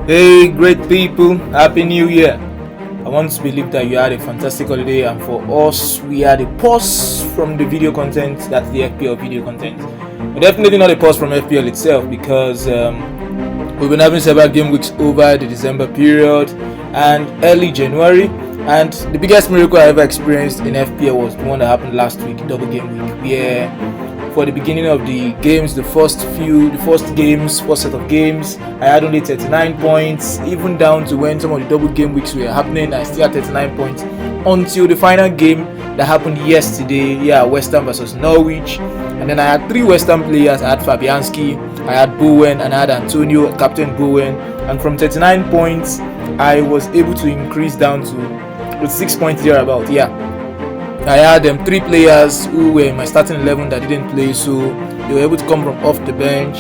Hey, great people, Happy New Year! I want to believe that you had a fantastic holiday, and for us, we had a pause from the video content, that's the FPL video content. But definitely not a pause from FPL itself because we've been having several game weeks over the December period and early January. And the biggest miracle I ever experienced in FPL was the one that happened last week, double game week, where for the beginning of the games, the first set of games, I had only 39 points, even down to when some of the double game weeks were happening, I still had 39 points until the final game that happened yesterday, West Ham versus Norwich. And then I had 3 West Ham players. I had Fabianski, I had Bowen, and I had Antonio, Captain Bowen. And from 39 points, I was able to increase down to 6 points thereabout. I had 3 players who were in my starting 11 that didn't play, so they were able to come from off the bench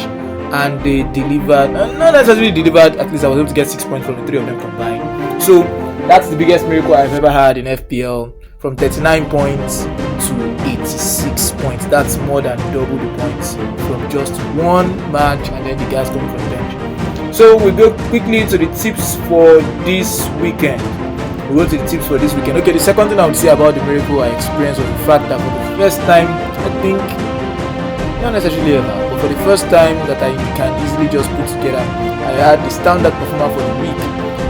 and they delivered. Not necessarily delivered, at least I was able to get 6 points from the 3 of them combined. So that's the biggest miracle I've ever had in FPL, from 39 points to 86 points. That's more than double the points from just one match, and then the guys coming from the bench. So we go quickly to the tips for this weekend. We go to the tips for this weekend. Okay, the second thing I would say about the miracle I experienced was the fact that for the first time, I think, not necessarily ever, but for the first time that I can easily just put together, I had the standard performer for the week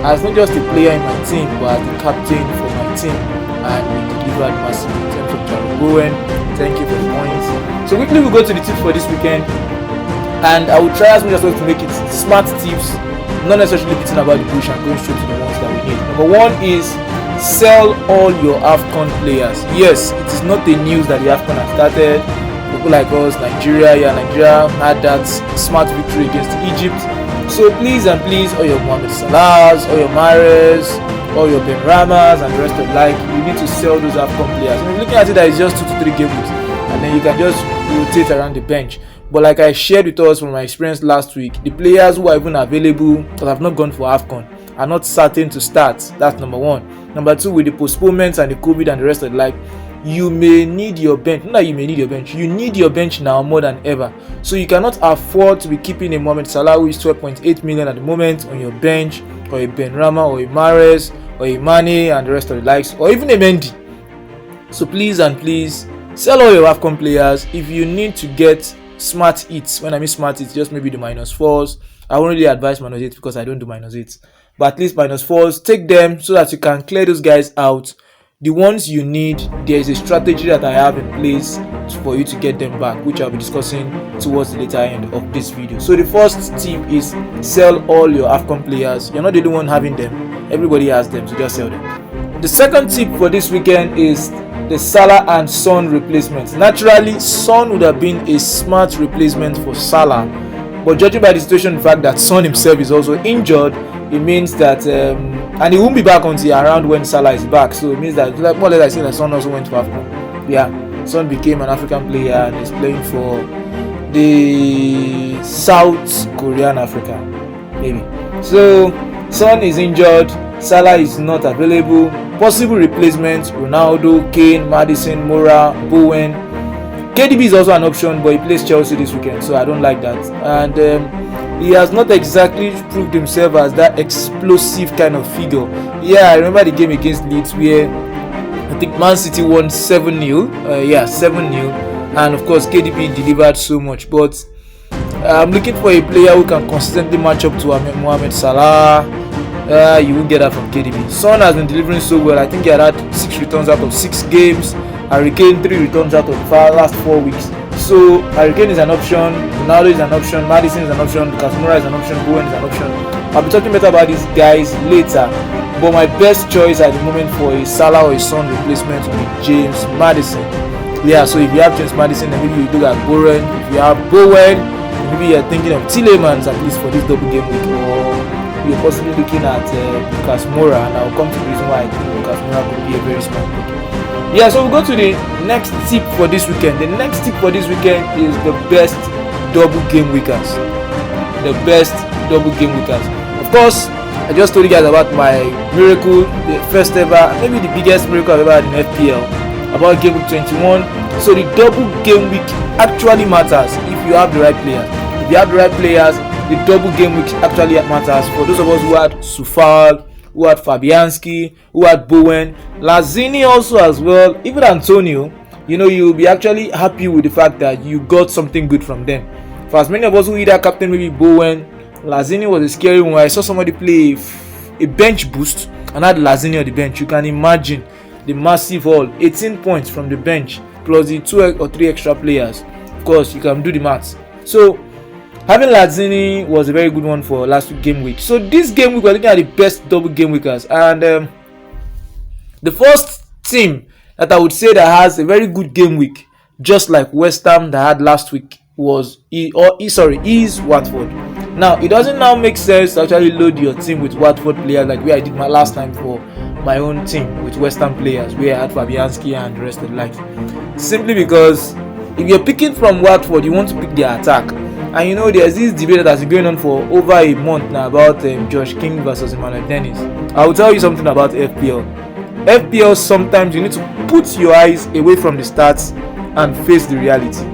as not just a player in my team, but as the captain for my team, and we delivered massively in terms of Jarrod Bowen. Thank you for the points. So quickly we go to the tips for this weekend, and I will try as much as possible to make it smart tips, not necessarily beating about the bush and going straight to the ones that we need. Number 1 is sell all your AFCON players. Yes, it is not the news that the AFCON has started. People like us, Nigeria had that smart victory against Egypt. So please and please, all your Mohamed Salahs, all your Mahrez, all your Ben Ramas and the rest of you need to sell those AFCON players. I mean, looking at it, that it's just 2 to 3 game weeks, and then you can just rotate around the bench. But like I shared with us from my experience last week, the players who are even available that have not gone for AFCON are not certain to start. That's number 1. Number 2, with the postponements and the COVID and the rest of you may need your bench. Not that you may need your bench, you need your bench now more than ever. So you cannot afford to be keeping a Mohamed Salah who is 12.8 million at the moment on your bench, or a Ben Rama, or a Mahrez, or a Mane and the rest of the likes, or even a Mendy. So please and please sell all your AFCON players. If you need to get smart hits, when I mean smart hits, just maybe the -4s. I won't really advise -8 because I don't do -8, but at least -4s, take them so that you can clear those guys out. The ones you need, there is a strategy that I have in place for you to get them back, which I'll be discussing towards the later end of this video. So the first tip is sell all your AFCON players. You're not the only one having them, everybody has them, so just sell them. The second tip for this weekend is the Salah and Son replacements. Naturally, Son would have been a smart replacement for Salah, but judging by the situation, the fact that Son himself is also injured, it means that and he won't be back until around when Salah is back. So it means that, like more or less, I say that Son also went to AFCON. Son became an African player and is playing for the South Korean Africa, maybe. So Son is injured, Salah is not available. Possible replacements: Ronaldo, Kane, Maddison, Moura, Bowen. KDB is also an option, but he plays Chelsea this weekend, so I don't like that. And he has not exactly proved himself as that explosive kind of figure. I remember the game against Leeds where I think Man City won 7-0. 7-0. And of course, KDB delivered so much. But I'm looking for a player who can consistently match up to Mohamed Salah. You won't get that from KDB. Son has been delivering so well. I think he had 6 returns out of 6 games. Harry Kane 3 returns out of the last 4 weeks. So Harry Kane is an option, Ronaldo is an option, Maddison is an option, Moura is an option, Bowen is an option. I'll be talking better about these guys later. But my best choice at the moment for a Salah or a Son replacement will be James Maddison. So if you have James Maddison, then maybe you look at Bowen. If you have Bowen, maybe you're thinking of Tielemans at least for this double game week, or you're possibly looking at Moura, and I'll come to the reason why I think Moura could be a very smart pick. So we'll go to the next tip for this weekend. The next tip for this weekend is the best double game weekers. Of course, I just told you guys about my miracle, the first ever, maybe the biggest miracle I've ever had in FPL, about game week 21. So the double game week actually matters if you have the right players. If you have the right players, the double game week actually matters. For those of us who had Sufal, who had Fabianski, who had Bowen, Lazzini also as well, even Antonio, you'll be actually happy with the fact that you got something good from them. For as many of us who either captain maybe Bowen, Lazzini was a scary one. I saw somebody play a bench boost and had Lazzini on the bench. You can imagine the massive haul, 18 points from the bench plus the 2 or 3 extra players. Of course, you can do the maths. So having Lazzini was a very good one for last week game week. So this game week we're looking at the best double game weekers, and the first team that I would say that has a very good game week, just like West Ham that had last week, is Watford. Now it doesn't now make sense to actually load your team with Watford players like where I did my last time for my own team with West Ham players, where I had Fabianski and the rest of the likes. Simply because if you're picking from Watford, you want to pick their attack. And there's this debate that has been going on for over a month now about Josh King versus Emmanuel Dennis. I will tell you something about FPL. FPL, sometimes you need to put your eyes away from the stats and face the reality.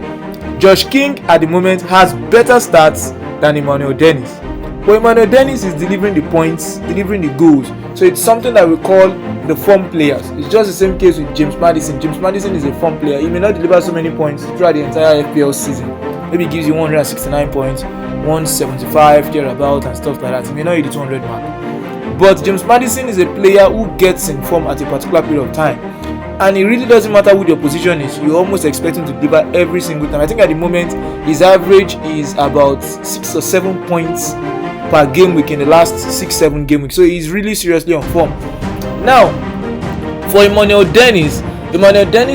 Josh King at the moment has better stats than Emmanuel Dennis. But Emmanuel Dennis is delivering the points, delivering the goals. So it's something that we call the form players. It's just the same case with James Maddison. James Maddison is a form player. He may not deliver so many points throughout the entire FPL season. Maybe he gives you 169 points, 175 thereabout and stuff like that. He may not hit the 200 mark. But James Maddison is a player who gets in form at a particular period of time. And it really doesn't matter who your position is. You almost expect him to deliver every single time. I think at the moment his average is about 6 or 7 points per game week in the last 6-7 game weeks. So he's really seriously on form. Now, for Emmanuel Dennis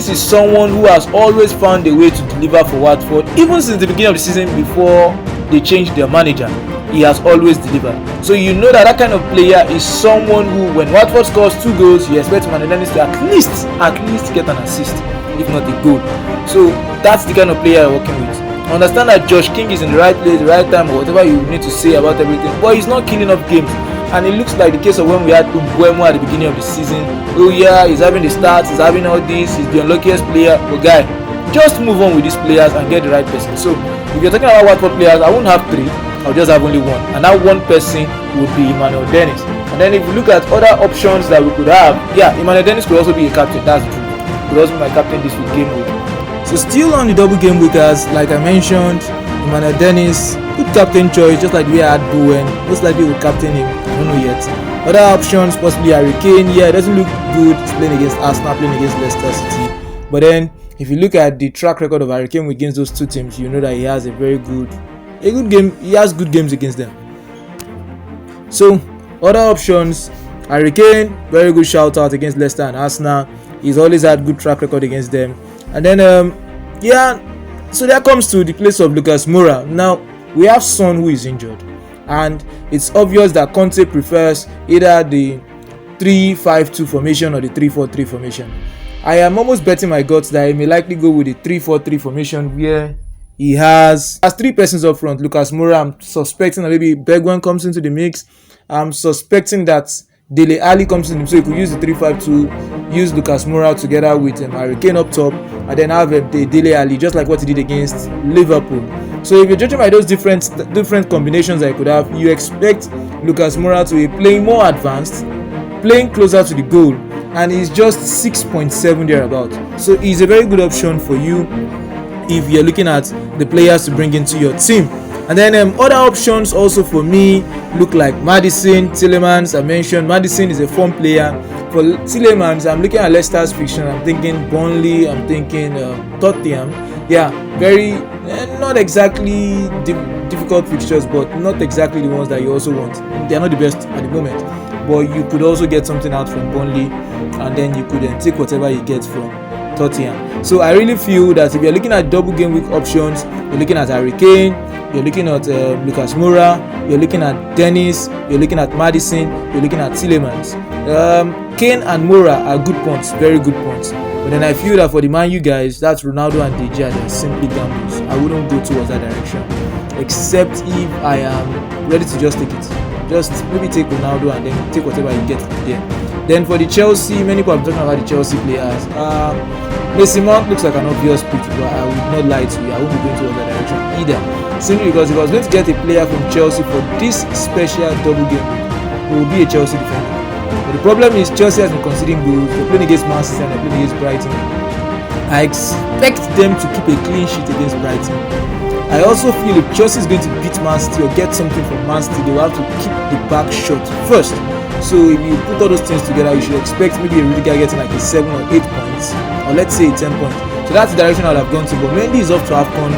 is someone who has always found a way to deliver for Watford. Even since the beginning of the season, before they changed their manager, he has always delivered. So that kind of player is someone who, when Watford scores 2 goals, you expect Emmanuel Dennis to at least get an assist, if not a goal. So that's the kind of player you're working with. I understand that Josh King is in the right place, the right time, or whatever you need to say about everything, but he's not killing off games. And it looks like the case of when we had Umbuemo at the beginning of the season. Oh yeah, he's having the stats, he's having all this, he's the unluckiest player. But guy, just move on with these players and get the right person. So if you're talking about Watford players, I won't have 3, I'll just have only 1. And that one person would be Emmanuel Dennis. And then if you look at other options that we could have, Emmanuel Dennis could also be a captain, that's the truth. He could also be my captain this week, game week. So still on the double game weekers, like I mentioned, Emmanuel Dennis, good captain choice, just like the way I had Bowen. Most likely will captain him, I don't know yet. Other options, possibly Harry Kane. It doesn't look good playing against Arsenal, playing against Leicester City. But then, if you look at the track record of Harry Kane against those 2 teams, you know that he has a good game. He has good games against them. So, other options, Harry Kane, very good shout out against Leicester and Arsenal. He's always had good track record against them. And then, so that comes to the place of Lucas Moura. Now, we have Son who is injured. And it's obvious that Conte prefers either the 3-5-2 formation or the 3-4-3 formation. I am almost betting my guts that he may likely go with the 3-4-3 formation where he has 3 persons up front. Lucas Moura, I'm suspecting that maybe Bergwijn comes into the mix. I'm suspecting that Dele Alli comes in, so you could use the 3-5-2, use Lucas Moura together with Harry Kane up top, and then have Dele Alli, just like what he did against Liverpool. So if you're judging by those different combinations I could have, you expect Lucas Moura to be playing more advanced, playing closer to the goal, and he's just 6.7 thereabout. So he's a very good option for you if you're looking at the players to bring into your team. And then other options also for me look like Maddison, Tielemans. I mentioned Maddison is a form player. For Tielemans, I'm looking at Leicester's fiction. I'm thinking Burnley, I'm thinking Tottenham. Very not exactly difficult fixtures, but not exactly the ones that you also want. They're not the best at the moment, but you could also get something out from Burnley, and then you could take whatever you get from Tottenham. So I really feel that if you're looking at double game week options, you're looking at Harry Kane, you're looking at Lucas Moura, you're looking at Dennis, you're looking at Maddison, you're looking at Tielemans. Kane and Moura are good points, very good points. But then I feel that for the Man U guys, that's Ronaldo and De Gea, they're simply gambles. I wouldn't go towards that direction, except if I am ready to just take it. Just maybe take Ronaldo and then take whatever you get from there. Then for the Chelsea, many people are talking about the Chelsea players. Mason Mount looks like an obvious pick, but I would not lie to you. I won't be going towards that direction either. simply because if I was going to get a player from Chelsea for this special double game week, it would be a Chelsea defender. But the problem is Chelsea has been conceding goals. They're playing against Man City and they're playing against Brighton. I expect them to keep a clean sheet against Brighton. I also feel if Chelsea is going to beat Man City or get something from Man City, they will have to keep the back shot first. So if you put all those things together, you should expect maybe a Rudiger getting like a 7 or 8 points, or let's say 10 points. So that's the direction I would have gone to. But Mendy is off to AFCON.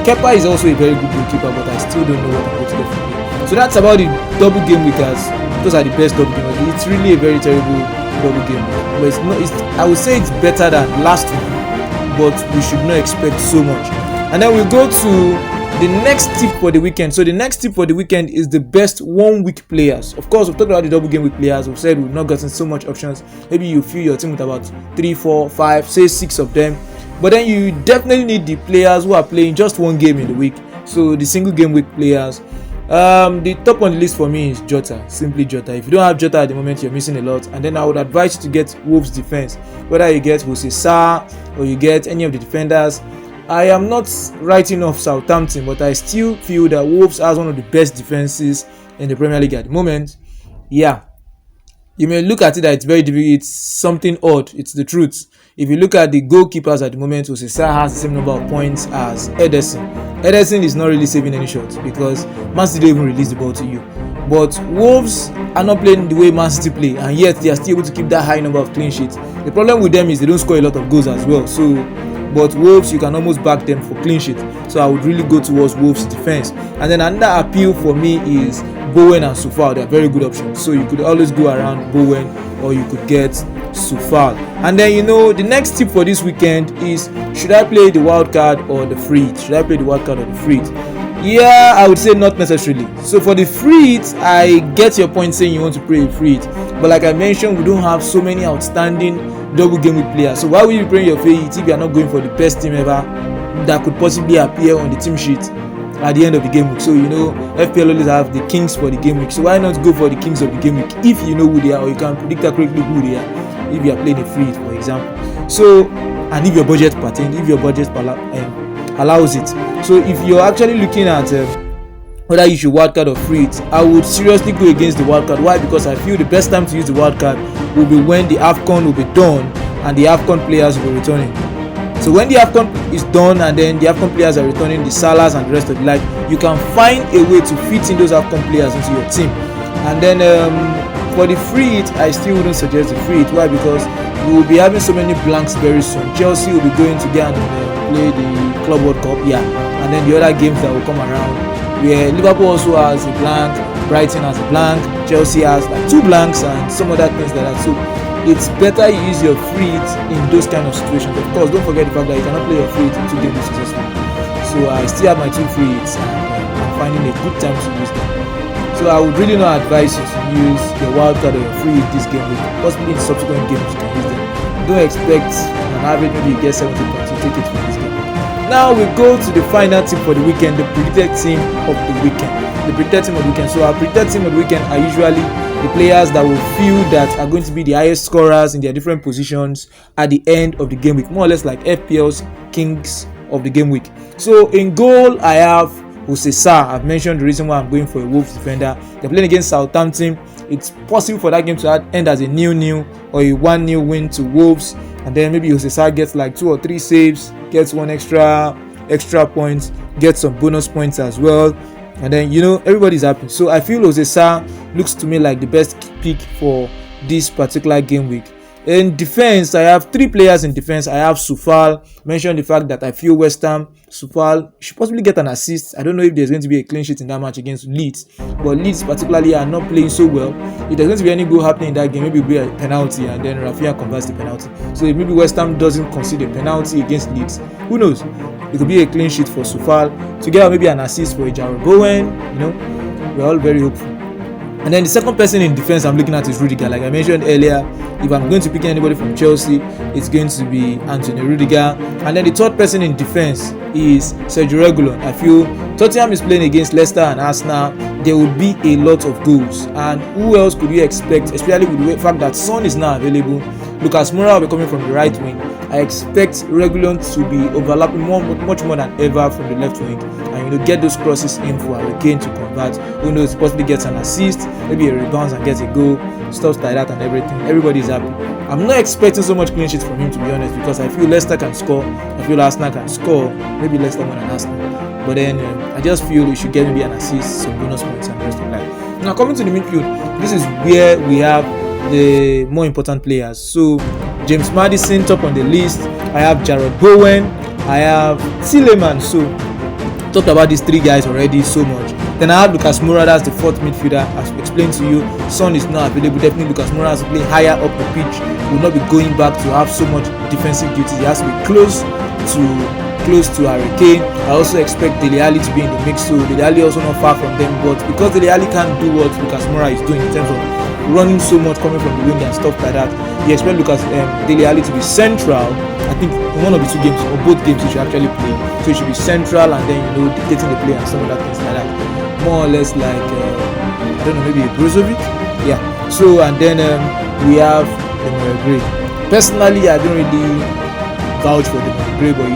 Kepa is also a very good goalkeeper, but I still don't know what I'm going to get from him. So that's about the double game weekers. Those are the best double game weekers. It's really a very terrible double game week. But I would say it's better than last week, but we should not expect so much. And then we'll go to the next tip for the weekend. So the next tip for the weekend is the best 1 week players. Of course, we've talked about the double game week players. We've said we've not gotten so much options. Maybe you fill your team with about 3, 4, 5, say 6 of them. But then you definitely need the players who are playing just 1 game in the week. So the single game week players. The top on the list for me is Jota, simply Jota. If you don't have Jota at the moment, you're missing a lot. And then I would advise you to get Wolves defense, whether you get Jose Sarr or you get any of the defenders. I am not writing off Southampton, but I still feel that Wolves has one of the best defenses in the Premier League at the moment. Yeah, you may look at it that it's very difficult, it's something odd, it's the truth. If you look at the goalkeepers at the moment, Jose Sarr has the same number of points as Ederson. Ederson is not really saving any shots because Man City don't even release the ball to you. But Wolves are not playing the way Man City play, and yet they are still able to keep that high number of clean sheets. The problem with them is they don't score a lot of goals as well. But Wolves, you can almost back them for clean sheet. So I would really go towards Wolves defense. And then another appeal for me is Bowen and Soufal. They are very good options. So you could always go around Bowen or you could get Soufal. And then the next tip for this weekend is, should I play the wild card or the free hit? Should I play the wild card or the free hit? Yeah, I would say not necessarily. So for the free hit, I get your point saying you want to play a free hit. But like I mentioned, we don't have so many outstanding double game week players. So why would you be playing your free hit if you are not going for the best team ever that could possibly appear on the team sheet at the end of the game week? So FPL always have the kings for the game week. So why not go for the kings of the game week if you know who they are, or you can predict accurately who they are if you are playing a free hit, for example. So, and if your budget pertains, if your budget allows it. So if you're actually looking at whether you should wildcard or free hit, I would seriously go against the wildcard. Why? Because I feel the best time to use the wildcard will be when the AFCON will be done and the AFCON players will be returning. So when the AFCON is done and then the AFCON players are returning, the Salahs and the rest of the like, you can find a way to fit in those AFCON players into your team. And then for the free hit, I still wouldn't suggest the free hit. Why? Because we will be having so many blanks very soon. Chelsea will be going to get and play the Club World Cup, and then the other games that will come around, where Liverpool also has a blank, Brighton has a blank, Chelsea has like 2 blanks and some other things like that. So it's better you use your free hit in those kind of situations. Of course, don't forget the fact that you cannot play your free hit in 2 games successfully. So I still have my 2 free hits and I'm finding a good time to use them. So I would really not advise you to use your wildcard or your free hit this game week. Possibly in subsequent games you can use them. Don't expect an average maybe you get 70 points, you take it from this game. Now we go to the final tip for the weekend, the predicted team of the weekend. So our predicted team of the weekend are usually the players that will feel that are going to be the highest scorers in their different positions at the end of the game week, more or less like FPL's kings of the game week. So in goal, I have Jose Sarr. I've mentioned the reason why I'm going for a Wolves defender. They're playing against Southampton. It's possible for that game to end as a 0-0 or a 1-0 win to Wolves, and then maybe Jose Sarr gets like 2 or 3 saves, gets 1 extra points, gets some bonus points as well, and then everybody's happy. So I feel Jose Sarr looks to me like the best pick for this particular game week. In defense, I have 3 players in defense. I have Soufal. Mentioned the fact that I feel West Ham, Soufal should possibly get an assist. I don't know if there's going to be a clean sheet in that match against Leeds, but Leeds particularly are not playing so well. If there's going to be any goal happening in that game, maybe it will be a penalty and then Rafinha converts the penalty. So if maybe West Ham doesn't concede a penalty against Leeds, who knows? It could be a clean sheet for Soufal to get maybe an assist for Jarrod Bowen. We're all very hopeful. And then the second person in defense I'm looking at is Rudiger. Like I mentioned earlier, if I'm going to pick anybody from Chelsea, it's going to be Anthony Rudiger. And then the third person in defense is Sergio Reguilon. I feel Tottenham is playing against Leicester and Arsenal. There will be a lot of goals. And who else could we expect, especially with the fact that Son is now available? Lucas Moura will be coming from the right wing. I expect Reguilon to be overlapping much more than ever from the left wing. And and get those crosses in for Hurricane to convert. Who knows, possibly gets an assist, maybe a rebound and gets a goal, stuff like that and everything. Everybody's happy. I'm not expecting so much clean sheets from him, to be honest, because I feel Leicester can score. I feel Arsenal can score. Maybe Leicester more than Arsenal. But then I just feel we should get maybe an assist, some bonus points and the rest of that. Now coming to the midfield, this is where we have the more important players. So James Maddison top on the list. I have Jarrod Bowen. I have Tielemans. So talked about these three guys already so much. Then I have Lucas Moura, that's the fourth midfielder. As explained to you, Son is not available. Definitely Lucas Moura has to play higher up the pitch. He will not be going back to have so much defensive duties. He has to be close to Hurricane. I also expect Dele Alli to be in the mix, so Dele Alli also not far from them. But because Dele Alli can't do what Lucas Moura is doing in terms of running so much, coming from the wing and stuff like that, you expect Dele Alli to be central. I think in one of the two games or both games he should actually play. So he should be central and then dictating the play and some other things like that. More or less like I don't know, maybe a Brozovic. Yeah. So and then we have Demore Gray. Personally, I don't really vouch for Demore Gray, but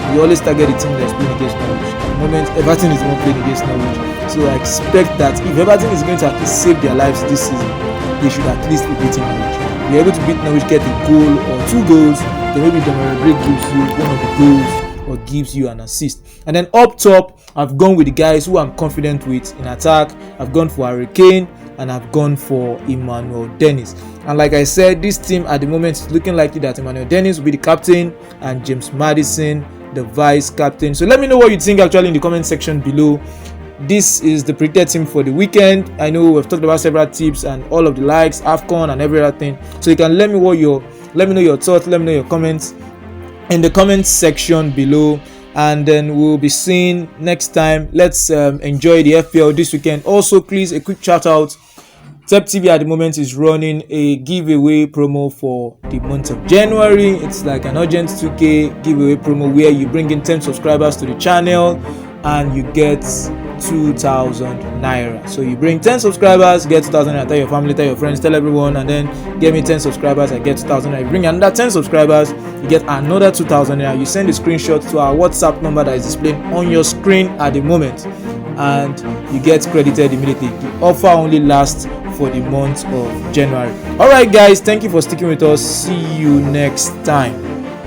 we always target the team that's playing against Norwich. At the moment, Everton is not playing against Norwich. So I expect that if Everton is going to at least save their lives this season, they should at least be beating Norwich. If you're able to beat Norwich, get a goal or 2 goals, then maybe Demore Gray gives you one of the goals or gives you an assist. And then up top, I've gone with the guys who I'm confident with in attack. I've gone for Hurricane and I've gone for Emmanuel Dennis. And like I said, this team at the moment is looking likely that Emmanuel Dennis will be the captain and James Maddison the vice captain. So let me know what you think actually in the comment section below. This is the predicted team for the weekend. I know we've talked about several tips and all of the likes, AFCON and every other thing. So you can let me know your thoughts, let me know your comments in the comment section below, and then we'll be seeing next time. Let's enjoy the FPL this weekend. Also, please, a quick shout out. TepTV at the moment is running a giveaway promo for the month of January. It's like an urgent 2K giveaway promo where you bring in 10 subscribers to the channel and you get 2,000 naira. So you bring 10 subscribers, get 2,000 naira. Tell your family, tell your friends, tell everyone, and then give me 10 subscribers, I get 2,000 naira. You bring another 10 subscribers, you get another 2,000 naira. You send a screenshot to our WhatsApp number that is displayed on your screen at the moment, and you get credited immediately. The offer only lasts for the month of January. Alright guys, thank you for sticking with us. See you next time.